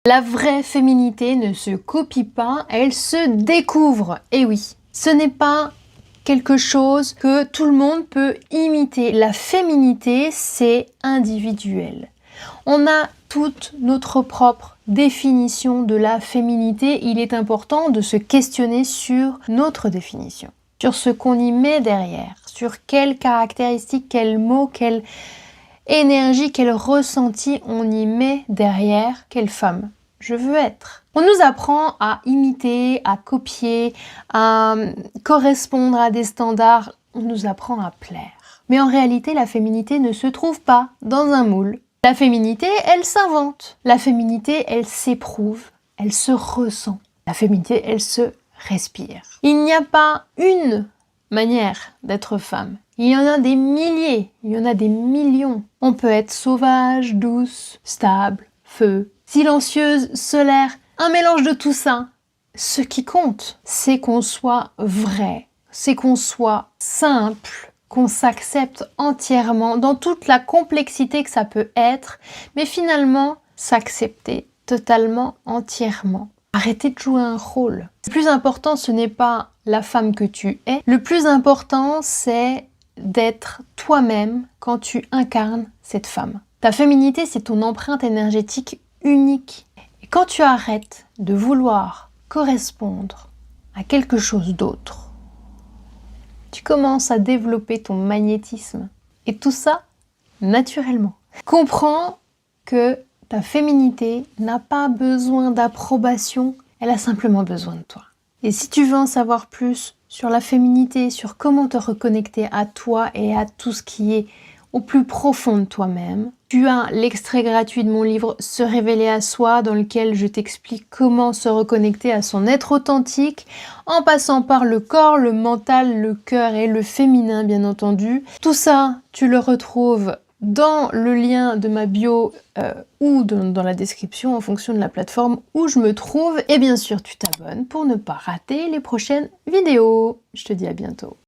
La vraie féminité ne se copie pas, elle se découvre. Et oui, ce n'est pas quelque chose que tout le monde peut imiter. La féminité, c'est individuel. On a toute notre propre définition de la féminité. Il est important de se questionner sur notre définition, sur ce qu'on y met derrière, sur quelles caractéristiques, quels mots, quelle énergie, quel ressenti on y met derrière, quelle femme je veux être. On nous apprend à imiter, à copier, à correspondre à des standards. On nous apprend à plaire. Mais en réalité, la féminité ne se trouve pas dans un moule. La féminité, elle s'invente. La féminité, elle s'éprouve, elle se ressent. La féminité, elle se respire. Il n'y a pas une manière d'être femme. Il y en a des milliers, il y en a des millions. On peut être sauvage, douce, stable, feu, silencieuse, solaire, un mélange de tout ça. Ce qui compte, c'est qu'on soit vrai, c'est qu'on soit simple, qu'on s'accepte entièrement dans toute la complexité que ça peut être, mais finalement s'accepter totalement, entièrement. Arrêtez de jouer un rôle. Le plus important, ce n'est pas la femme que tu es. Le plus important, c'est d'être toi-même quand tu incarnes cette femme. Ta féminité, c'est ton empreinte énergétique unique. Et quand tu arrêtes de vouloir correspondre à quelque chose d'autre, tu commences à développer ton magnétisme. Et tout ça, naturellement. Comprends que ta féminité n'a pas besoin d'approbation, elle a simplement besoin de toi. Et si tu veux en savoir plus sur la féminité, sur comment te reconnecter à toi et à tout ce qui est au plus profond de toi-même, tu as l'extrait gratuit de mon livre Se révéler à soi, dans lequel je t'explique comment se reconnecter à son être authentique, en passant par le corps, le mental, le cœur et le féminin, bien entendu. Tout ça, tu le retrouves dans le lien de ma bio ou dans la description en fonction de la plateforme où je me trouve. Et bien sûr, tu t'abonnes pour ne pas rater les prochaines vidéos. Je te dis à bientôt.